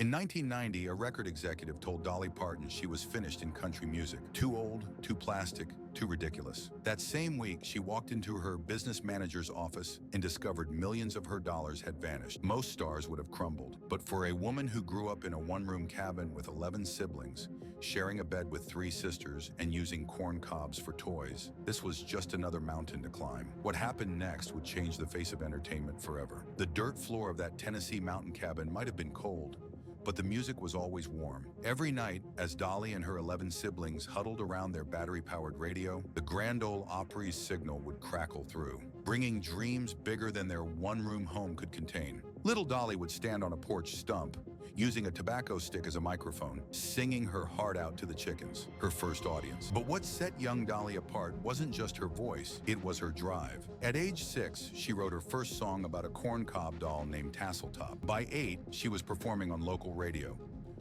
In 1990, a record executive told Dolly Parton she was finished in country music. Too old, too plastic, too ridiculous. That same week, she walked into her business manager's office and discovered millions of her dollars had vanished. Most stars would have crumbled. But for a woman who grew up in a one-room cabin with 11 siblings, sharing a bed with 3 sisters, and using corn cobs for toys, this was just another mountain to climb. What happened next would change the face of entertainment forever. The dirt floor of that Tennessee mountain cabin might have been cold, but the music was always warm. Every night, as Dolly and her 11 siblings huddled around their battery-powered radio, the Grand Ole Opry's signal would crackle through, bringing dreams bigger than their one-room home could contain. Little Dolly would stand on a porch stump, using a tobacco stick as a microphone, singing her heart out to the chickens, her first audience. But what set young Dolly apart wasn't just her voice, it was her drive. At age 6, she wrote her first song about a corncob doll named Tasseltop. By 8, she was performing on local radio.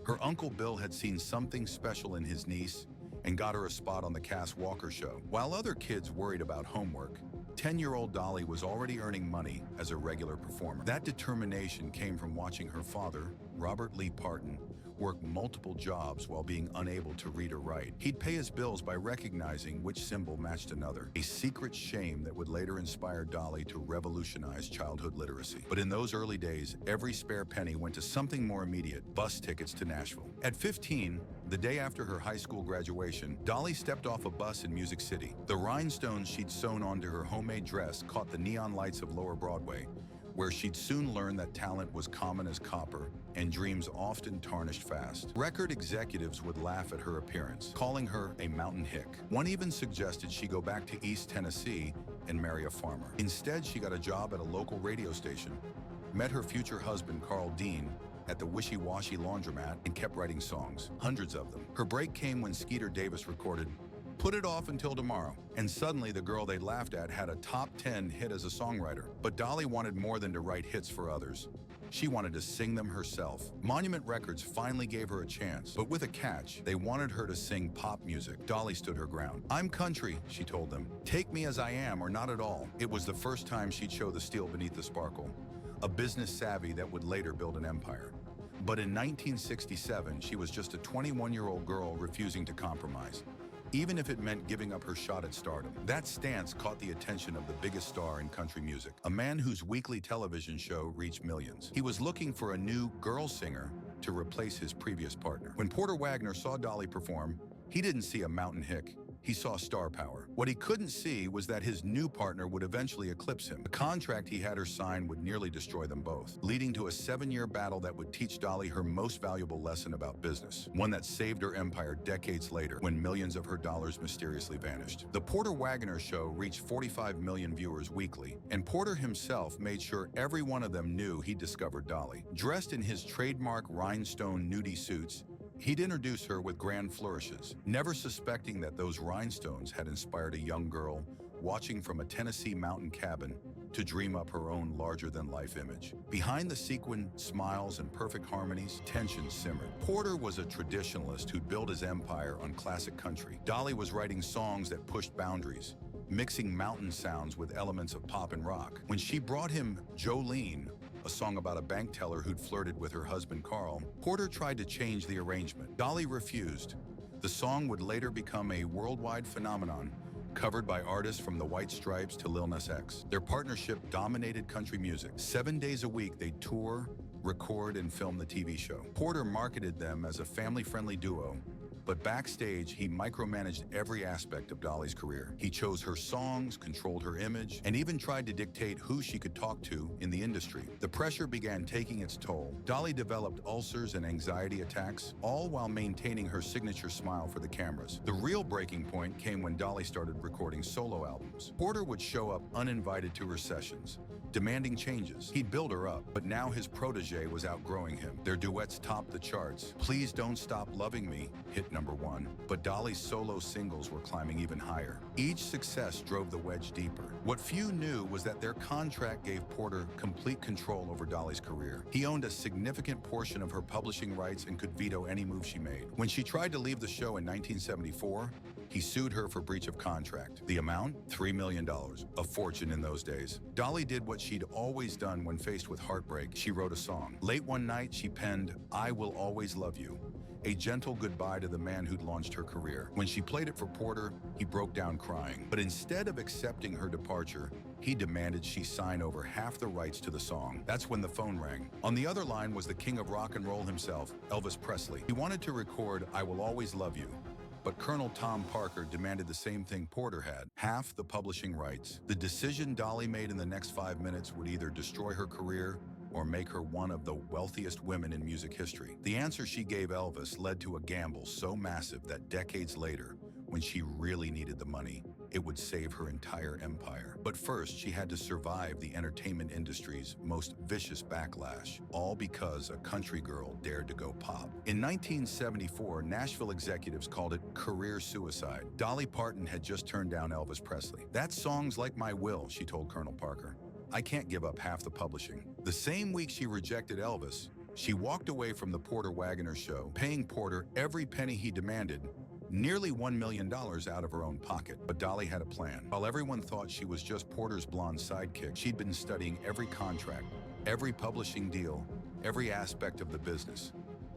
Her Uncle Bill had seen something special in his niece and got her a spot on the Cass Walker Show. While other kids worried about homework, 10-year-old Dolly was already earning money as a regular performer. That determination came from watching her father, Robert Lee Parton, work multiple jobs while being unable to read or write. He'd pay his bills by recognizing which symbol matched another, a secret shame that would later inspire Dolly to revolutionize childhood literacy. But in those early days, every spare penny went to something more immediate: bus tickets to Nashville. At 15, the day after her high school graduation, Dolly stepped off a bus in Music City. The rhinestones she'd sewn onto her homemade dress caught the neon lights of Lower Broadway, where she'd soon learn that talent was common as copper and dreams often tarnished fast. Record executives would laugh at her appearance, calling her a mountain hick. One even suggested she go back to East Tennessee and marry a farmer. Instead, she got a job at a local radio station, met her future husband, Carl Dean, at the wishy-washy laundromat, and kept writing songs, hundreds of them. Her break came when Skeeter Davis recorded "Put It Off Until Tomorrow," and suddenly the girl they laughed at had a top 10 hit as a songwriter. But Dolly wanted more than to write hits for others. She wanted to sing them herself. Monument Records finally gave her a chance, but with a catch. They wanted her to sing pop music. Dolly stood her ground. "I'm country," she told them. "Take me as I am or not at all." It was the first time she'd show the steel beneath the sparkle, a business savvy that would later build an empire. But in 1967, she was just a 21-year-old girl refusing to compromise, even if it meant giving up her shot at stardom. That stance caught the attention of the biggest star in country music, a man whose weekly television show reached millions. He was looking for a new girl singer to replace his previous partner. When Porter Wagoner saw Dolly perform, he didn't see a mountain hick. He saw star power. What he couldn't see was that his new partner would eventually eclipse him. The contract he had her sign would nearly destroy them both, leading to a 7-year battle that would teach Dolly her most valuable lesson about business, one that saved her empire decades later when millions of her dollars mysteriously vanished. The Porter Wagoner Show reached 45 million viewers weekly, and Porter himself made sure every one of them knew he'd discovered Dolly. Dressed in his trademark rhinestone nudie suits, he'd introduce her with grand flourishes, never suspecting that those rhinestones had inspired a young girl watching from a Tennessee mountain cabin to dream up her own larger-than-life image. Behind the sequin smiles and perfect harmonies, tension simmered. Porter was a traditionalist who'd built his empire on classic country. Dolly was writing songs that pushed boundaries, mixing mountain sounds with elements of pop and rock. When she brought him Jolene, a song about a bank teller who'd flirted with her husband Carl, Porter tried to change the arrangement. Dolly refused. The song would later become a worldwide phenomenon, covered by artists from the White Stripes to Lil Nas X. Their partnership dominated country music. 7 days a week, they'd tour, record, and film the TV show. Porter marketed them as a family-friendly duo, but backstage, he micromanaged every aspect of Dolly's career. He chose her songs, controlled her image, and even tried to dictate who she could talk to in the industry. The pressure began taking its toll. Dolly developed ulcers and anxiety attacks, all while maintaining her signature smile for the cameras. The real breaking point came when Dolly started recording solo albums. Porter would show up uninvited to her sessions, demanding changes. He'd build her up, but now his protege was outgrowing him. Their duets topped the charts. Please Don't Stop Loving Me hit #1, but Dolly's solo singles were climbing even higher. Each success drove the wedge deeper. What few knew was that their contract gave Porter complete control over Dolly's career. He owned a significant portion of her publishing rights and could veto any move she made. When she tried to leave the show in 1974, He sued her for breach of contract. The amount? $3 million, a fortune in those days. Dolly did what she'd always done when faced with heartbreak. She wrote a song. Late one night, she penned, "I Will Always Love You," a gentle goodbye to the man who'd launched her career. When she played it for Porter, he broke down crying. But instead of accepting her departure, he demanded she sign over half the rights to the song. That's when the phone rang. On the other line was the king of rock and roll himself, Elvis Presley. He wanted to record "I Will Always Love You," but Colonel Tom Parker demanded the same thing Porter had, half the publishing rights. The decision Dolly made in the next 5 minutes would either destroy her career or make her one of the wealthiest women in music history. The answer she gave Elvis led to a gamble so massive that decades later, when she really needed the money, it would save her entire empire. But first, she had to survive the entertainment industry's most vicious backlash, all because a country girl dared to go pop. In 1974, Nashville executives called it career suicide. Dolly Parton had just turned down Elvis Presley. "That song's like my will," she told Colonel Parker. "I can't give up half the publishing." The same week she rejected Elvis, she walked away from the Porter Wagoner show, paying Porter every penny he demanded, nearly $1 million out of her own pocket. But Dolly had a plan. While everyone thought she was just Porter's blonde sidekick, she'd been studying every contract, every publishing deal, every aspect of the business.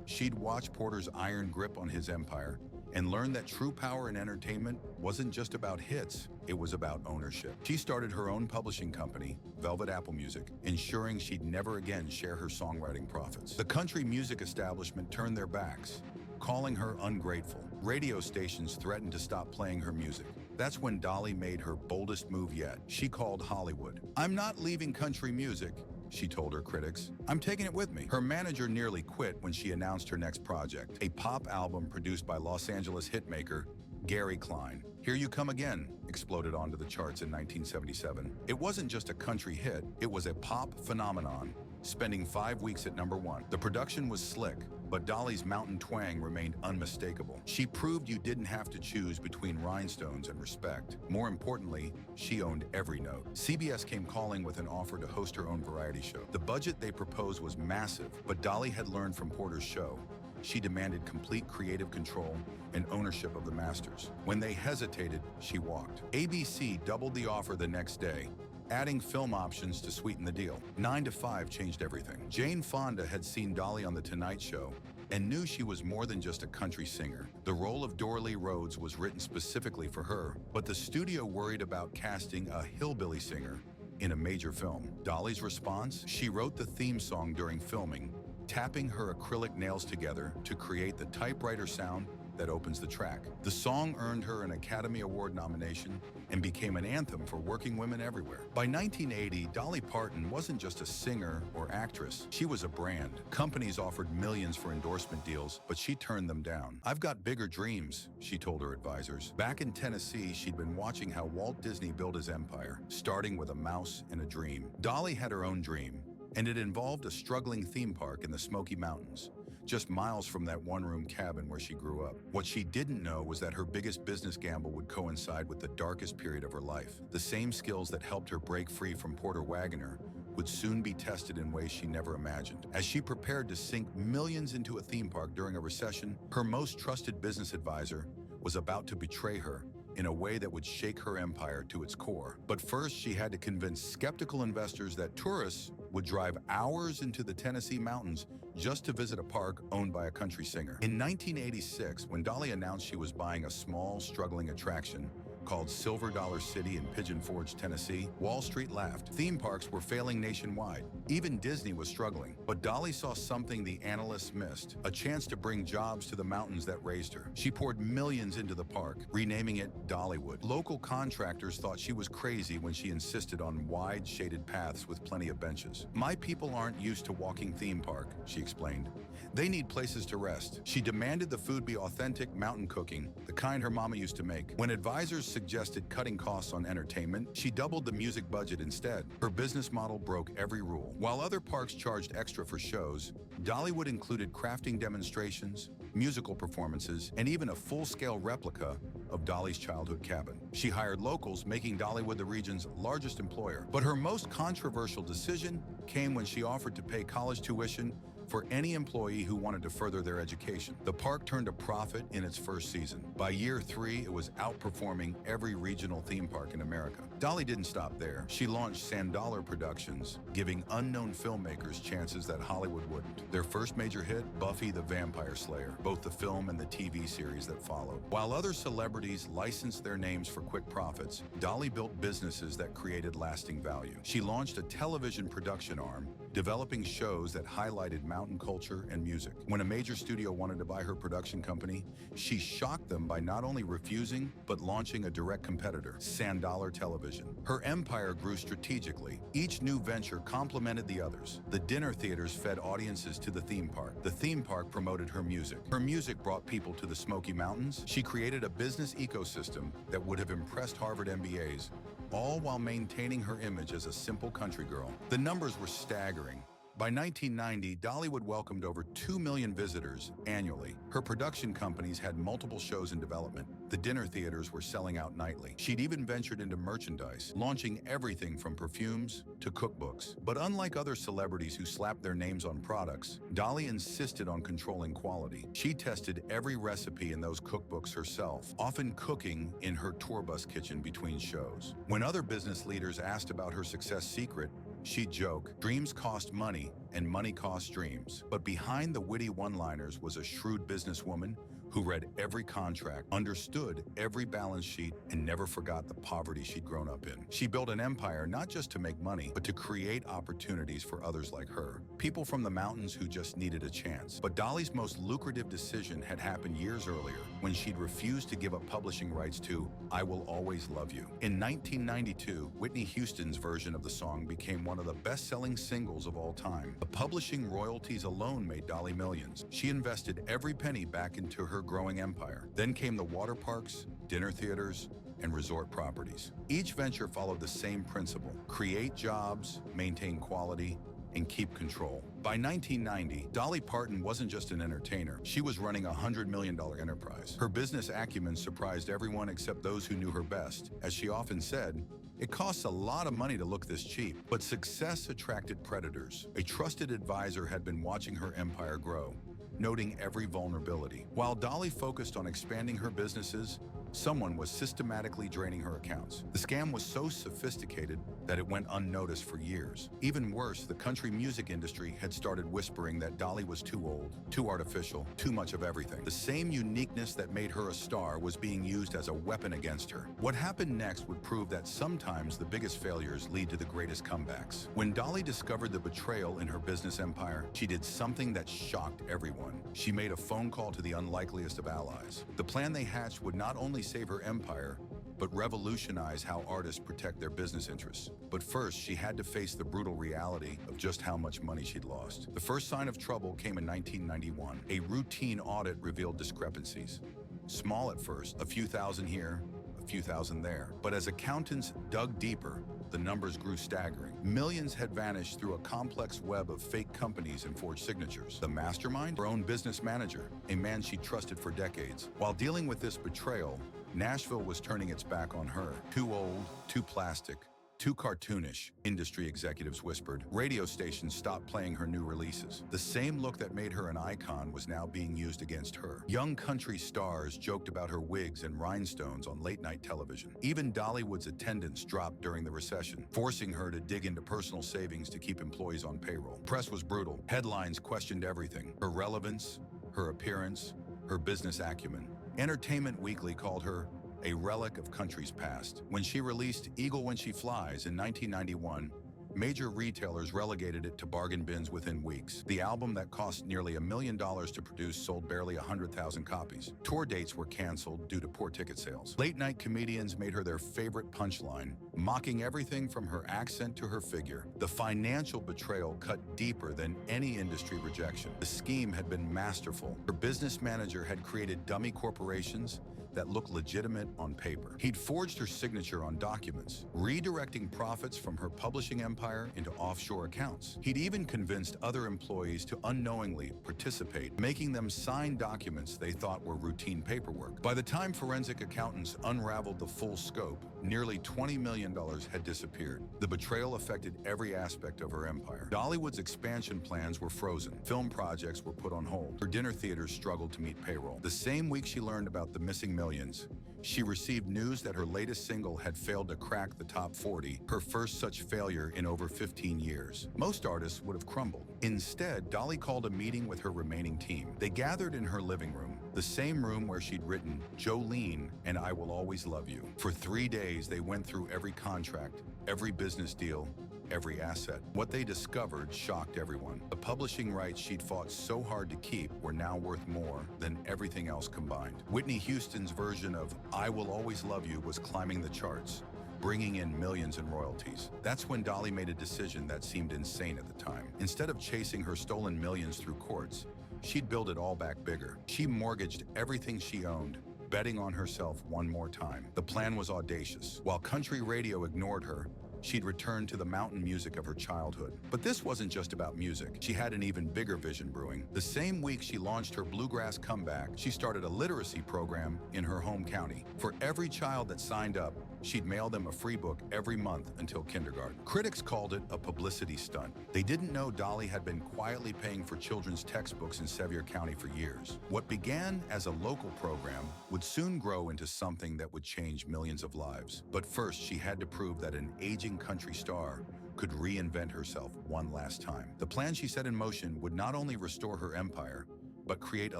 She'd watched Porter's iron grip on his empire and learned that true power in entertainment wasn't just about hits, it was about ownership. She started her own publishing company, Velvet Apple Music, ensuring she'd never again share her songwriting profits. The country music establishment turned their backs, calling her ungrateful. Radio stations threatened to stop playing her music. That's when Dolly made her boldest move yet. She called Hollywood. "I'm not leaving country music," she told her critics. "I'm taking it with me." Her manager nearly quit when she announced her next project, a pop album produced by Los Angeles hitmaker Gary Klein. "Here You Come Again" exploded onto the charts in 1977. It wasn't just a country hit, it was a pop phenomenon, spending 5 weeks at #1. The production was slick, but Dolly's mountain twang remained unmistakable. She proved you didn't have to choose between rhinestones and respect. More importantly, she owned every note. CBS came calling with an offer to host her own variety show. The budget they proposed was massive, but Dolly had learned from Porter's show. She demanded complete creative control and ownership of the masters. When they hesitated, she walked. ABC doubled the offer the next day, adding film options to sweeten the deal. 9 to 5 changed everything. Jane Fonda had seen Dolly on The Tonight Show and knew she was more than just a country singer. The role of Dorothy Rhodes was written specifically for her, but the studio worried about casting a hillbilly singer in a major film. Dolly's response? She wrote the theme song during filming, tapping her acrylic nails together to create the typewriter sound that opens the track. The song earned her an Academy Award nomination and became an anthem for working women everywhere. By 1980, Dolly Parton wasn't just a singer or actress, she was a brand. Companies offered millions for endorsement deals, but she turned them down. "I've got bigger dreams," she told her advisors. Back in Tennessee, she'd been watching how Walt Disney built his empire, starting with a mouse and a dream. Dolly had her own dream, and it involved a struggling theme park in the Smoky Mountains, just miles from that one-room cabin where she grew up. What she didn't know was that her biggest business gamble would coincide with the darkest period of her life. The same skills that helped her break free from Porter Wagoner would soon be tested in ways she never imagined. As she prepared to sink millions into a theme park during a recession, her most trusted business advisor was about to betray her in a way that would shake her empire to its core. But first, she had to convince skeptical investors that tourists would drive hours into the Tennessee mountains just to visit a park owned by a country singer. In 1986, when Dolly announced she was buying a small, struggling attraction called Silver Dollar City in Pigeon Forge, Tennessee, Wall Street laughed. Theme parks were failing nationwide. Even Disney was struggling. But Dolly saw something the analysts missed, a chance to bring jobs to the mountains that raised her. She poured millions into the park, renaming it Dollywood. Local contractors thought she was crazy when she insisted on wide, shaded paths with plenty of benches. "My people aren't used to walking theme park," she explained. "They need places to rest." She demanded the food be authentic mountain cooking, the kind her mama used to make. When advisors suggested cutting costs on entertainment, she doubled the music budget instead. Her business model broke every rule. While other parks charged extra for shows, Dollywood included crafting demonstrations, musical performances, and even a full-scale replica of Dolly's childhood cabin. She hired locals, making Dollywood the region's largest employer. But her most controversial decision came when she offered to pay college tuition for any employee who wanted to further their education. The park turned a profit in its first season. By year 3, it was outperforming every regional theme park in America. Dolly didn't stop there. She launched Sandollar Productions, giving unknown filmmakers chances that Hollywood wouldn't. Their first major hit, Buffy the Vampire Slayer, both the film and the TV series that followed. While other celebrities licensed their names for quick profits, Dolly built businesses that created lasting value. She launched a television production arm, developing shows that highlighted mountain culture and music. When a major studio wanted to buy her production company, she shocked them by not only refusing, but launching a direct competitor, Sandollar Television. Her empire grew strategically. Each new venture complemented the others. The dinner theaters fed audiences to the theme park. The theme park promoted her music. Her music brought people to the Smoky Mountains. She created a business ecosystem that would have impressed Harvard MBAs, all while maintaining her image as a simple country girl. The numbers were staggering. By 1990, Dollywood welcomed over 2 million visitors annually. Her production companies had multiple shows in development. The dinner theaters were selling out nightly. She'd even ventured into merchandise, launching everything from perfumes to cookbooks. But unlike other celebrities who slapped their names on products, Dolly insisted on controlling quality. She tested every recipe in those cookbooks herself, often cooking in her tour bus kitchen between shows. When other business leaders asked about her success secret, she'd joke, "Dreams cost money, and money costs dreams." But behind the witty one-liners was a shrewd businesswoman who read every contract, understood every balance sheet, and never forgot the poverty she'd grown up in. She built an empire not just to make money, but to create opportunities for others like her, people from the mountains who just needed a chance. But Dolly's most lucrative decision had happened years earlier, when she'd refused to give up publishing rights to "I Will Always Love You." In 1992, Whitney Houston's version of the song became one of the best-selling singles of all time. The publishing royalties alone made Dolly millions. She invested every penny back into her growing empire. Then came the water parks, dinner theaters, and resort properties. Each venture followed the same principle: create jobs, maintain quality, and keep control. By 1990, Dolly Parton wasn't just an entertainer. She was running a $100 million enterprise. Her business acumen surprised everyone except those who knew her best. As she often said, "It costs a lot of money to look this cheap." But success attracted predators. A trusted advisor had been watching her empire grow, noting every vulnerability. While Dolly focused on expanding her businesses, someone was systematically draining her accounts. The scam was so sophisticated that it went unnoticed for years. Even worse, the country music industry had started whispering that Dolly was too old, too artificial, too much of everything. The same uniqueness that made her a star was being used as a weapon against her. What happened next would prove that sometimes the biggest failures lead to the greatest comebacks. When Dolly discovered the betrayal in her business empire, she did something that shocked everyone. She made a phone call to the unlikeliest of allies. The plan they hatched would not only save her empire, but revolutionize how artists protect their business interests. But first, she had to face the brutal reality of just how much money she'd lost. The first sign of trouble came in 1991. A routine audit revealed discrepancies. Small at first, a few thousand here, a few thousand there. But as accountants dug deeper, the numbers grew staggering. Millions had vanished through a complex web of fake companies and forged signatures. The mastermind? Her own business manager, a man she trusted for decades. While dealing with this betrayal, Nashville was turning its back on her. Too old, too plastic, too cartoonish, industry executives whispered. Radio stations stopped playing her new releases. The same look that made her an icon was now being used against her. Young country stars joked about her wigs and rhinestones on late-night television. Even Dollywood's attendance dropped during the recession, forcing her to dig into personal savings to keep employees on payroll. Press was brutal. Headlines questioned everything: her relevance, her appearance, her business acumen. Entertainment Weekly called her a relic of country's past. When she released Eagle When She Flies in 1991, major retailers relegated it to bargain bins within weeks. The album that cost nearly $1 million to produce sold barely 100,000 copies. Tour dates were canceled due to poor ticket sales. Late-night comedians made her their favorite punchline, mocking everything from her accent to her figure. The financial betrayal cut deeper than any industry rejection. The scheme had been masterful. Her business manager had created dummy corporations, that looked legitimate on paper. He'd forged her signature on documents, redirecting profits from her publishing empire into offshore accounts. He'd even convinced other employees to unknowingly participate, making them sign documents they thought were routine paperwork. By the time forensic accountants unraveled the full scope, nearly $20 million had disappeared. The betrayal affected every aspect of her empire. Dollywood's expansion plans were frozen. Film projects were put on hold. Her dinner theaters struggled to meet payroll. The same week she learned about the missing millions, she received news that her latest single had failed to crack the top 40, her first such failure in over 15 years. Most artists would have crumbled. Instead, Dolly called a meeting with her remaining team. They gathered in her living room, the same room where she'd written Jolene and I Will Always Love You. For 3 days, they went through every contract, every business deal, every asset. What they discovered shocked everyone. The publishing rights she'd fought so hard to keep were now worth more than everything else combined. Whitney Houston's version of I Will Always Love You was climbing the charts, bringing in millions in royalties. That's when Dolly made a decision that seemed insane at the time. Instead of chasing her stolen millions through courts, she'd build it all back bigger. She mortgaged everything she owned, betting on herself one more time. The plan was audacious. While country radio ignored her, she'd returned to the mountain music of her childhood. But this wasn't just about music. She had an even bigger vision brewing. The same week she launched her bluegrass comeback, she started a literacy program in her home county. For every child that signed up, she'd mail them a free book every month until kindergarten. Critics called it a publicity stunt. They didn't know Dolly had been quietly paying for children's textbooks in Sevier County for years. What began as a local program would soon grow into something that would change millions of lives. But first, she had to prove that an aging country star could reinvent herself one last time. The plan she set in motion would not only restore her empire, but create a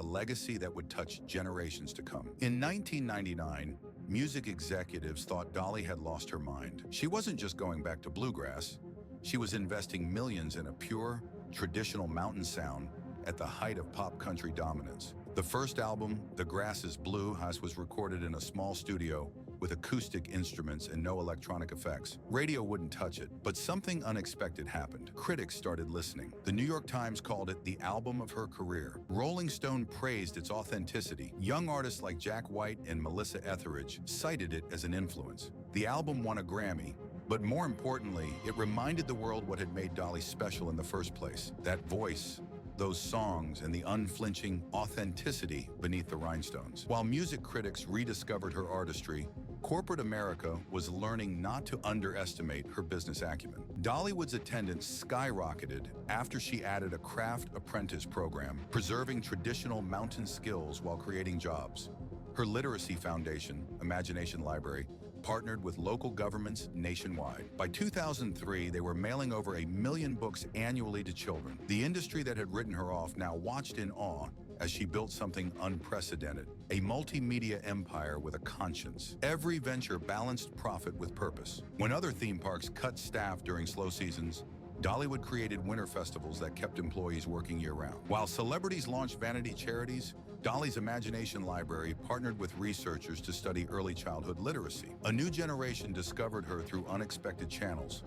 legacy that would touch generations to come. In 1999, music executives thought Dolly had lost her mind. She wasn't just going back to bluegrass, she was investing millions in a pure, traditional mountain sound at the height of pop country dominance. The first album, The Grass is Blue, was recorded in a small studio with acoustic instruments and no electronic effects. Radio wouldn't touch it, but something unexpected happened. Critics started listening. The New York Times called it the album of her career. Rolling Stone praised its authenticity. Young artists like Jack White and Melissa Etheridge cited it as an influence. The album won a Grammy, but more importantly, it reminded the world what had made Dolly special in the first place. That voice, those songs, and the unflinching authenticity beneath the rhinestones. While music critics rediscovered her artistry, corporate America was learning not to underestimate her business acumen. Dollywood's attendance skyrocketed after she added a craft apprentice program, preserving traditional mountain skills while creating jobs. Her literacy foundation, Imagination Library, partnered with local governments nationwide. By 2003, they were mailing over 1 million books annually to children. The industry that had written her off now watched in awe as she built something unprecedented, a multimedia empire with a conscience. Every venture balanced profit with purpose. When other theme parks cut staff during slow seasons, Dollywood created winter festivals that kept employees working year-round. While celebrities launched vanity charities, Dolly's Imagination Library partnered with researchers to study early childhood literacy. A new generation discovered her through unexpected channels.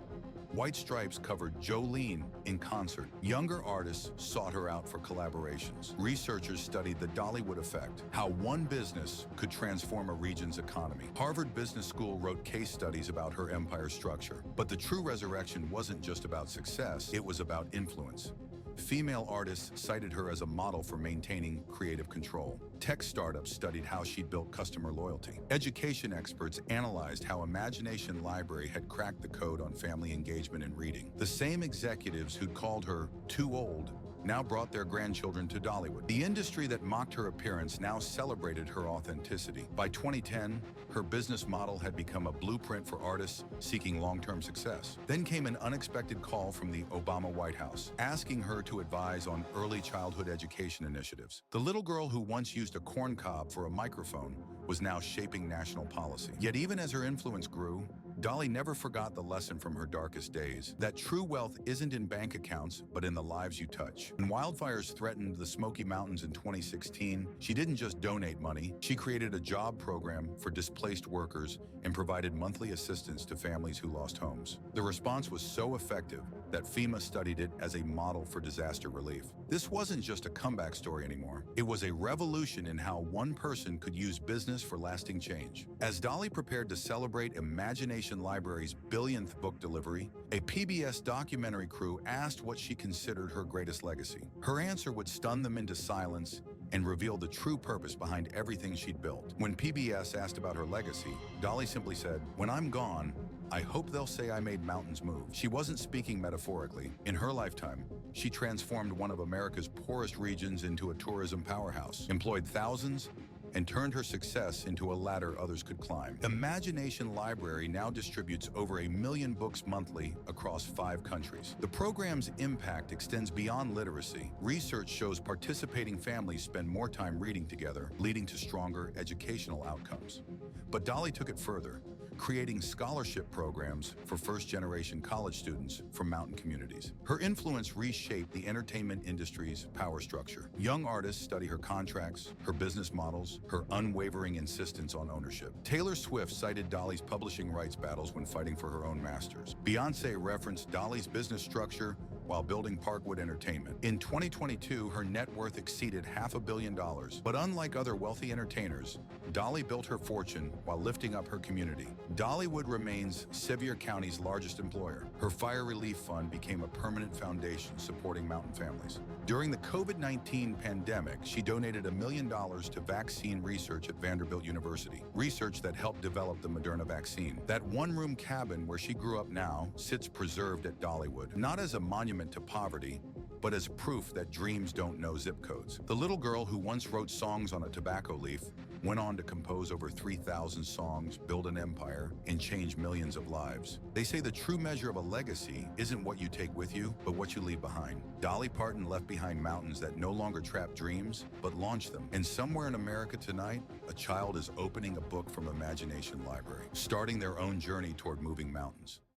White Stripes covered Jolene in concert. Younger artists sought her out for collaborations. Researchers studied the Dollywood effect, how one business could transform a region's economy. Harvard Business School wrote case studies about her empire structure. But the true resurrection wasn't just about success, it was about influence. Female artists cited her as a model for maintaining creative control. Tech startups studied how she'd built customer loyalty. Education experts analyzed how Imagination Library had cracked the code on family engagement and reading. The same executives who'd called her too old now brought their grandchildren to Dollywood. The industry that mocked her appearance now celebrated her authenticity. By 2010, her business model had become a blueprint for artists seeking long-term success. Then came an unexpected call from the Obama White House, asking her to advise on early childhood education initiatives. The little girl who once used a corn cob for a microphone was now shaping national policy. Yet even as her influence grew, Dolly never forgot the lesson from her darkest days, that true wealth isn't in bank accounts, but in the lives you touch. When wildfires threatened the Smoky Mountains in 2016, she didn't just donate money, she created a job program for displaced workers and provided monthly assistance to families who lost homes. The response was so effective that FEMA studied it as a model for disaster relief. This wasn't just a comeback story anymore. It was a revolution in how one person could use business for lasting change. As Dolly prepared to celebrate Imagination Library's billionth book delivery, a PBS documentary crew asked what she considered her greatest legacy. Her answer would stun them into silence and reveal the true purpose behind everything she'd built. When PBS asked about her legacy, Dolly simply said, "When I'm gone, I hope they'll say I made mountains move." She wasn't speaking metaphorically. In her lifetime, she transformed one of America's poorest regions into a tourism powerhouse, employed thousands, and turned her success into a ladder others could climb. Imagination Library now distributes over 1 million books monthly across 5 countries. The program's impact extends beyond literacy. Research shows participating families spend more time reading together, leading to stronger educational outcomes. But Dolly took it further, creating scholarship programs for first-generation college students from mountain communities. Her influence reshaped the entertainment industry's power structure. Young artists study her contracts, her business models, her unwavering insistence on ownership. Taylor Swift cited Dolly's publishing rights battles when fighting for her own masters. Beyoncé referenced Dolly's business structure while building Parkwood Entertainment. In 2022, her net worth exceeded $500 million. But unlike other wealthy entertainers, Dolly built her fortune while lifting up her community. Dollywood remains Sevier County's largest employer. Her fire relief fund became a permanent foundation supporting mountain families. During the COVID-19 pandemic, she donated $1 million to vaccine research at Vanderbilt University, research that helped develop the Moderna vaccine. That one-room cabin where she grew up now sits preserved at Dollywood, not as a monument to poverty, but as proof that dreams don't know zip codes. The little girl who once wrote songs on a tobacco leaf went on to compose over 3,000 songs, build an empire, and change millions of lives. They say the true measure of a legacy isn't what you take with you, but what you leave behind. Dolly Parton left behind mountains that no longer trap dreams, but launch them. And somewhere in America tonight, a child is opening a book from Imagination Library, starting their own journey toward moving mountains.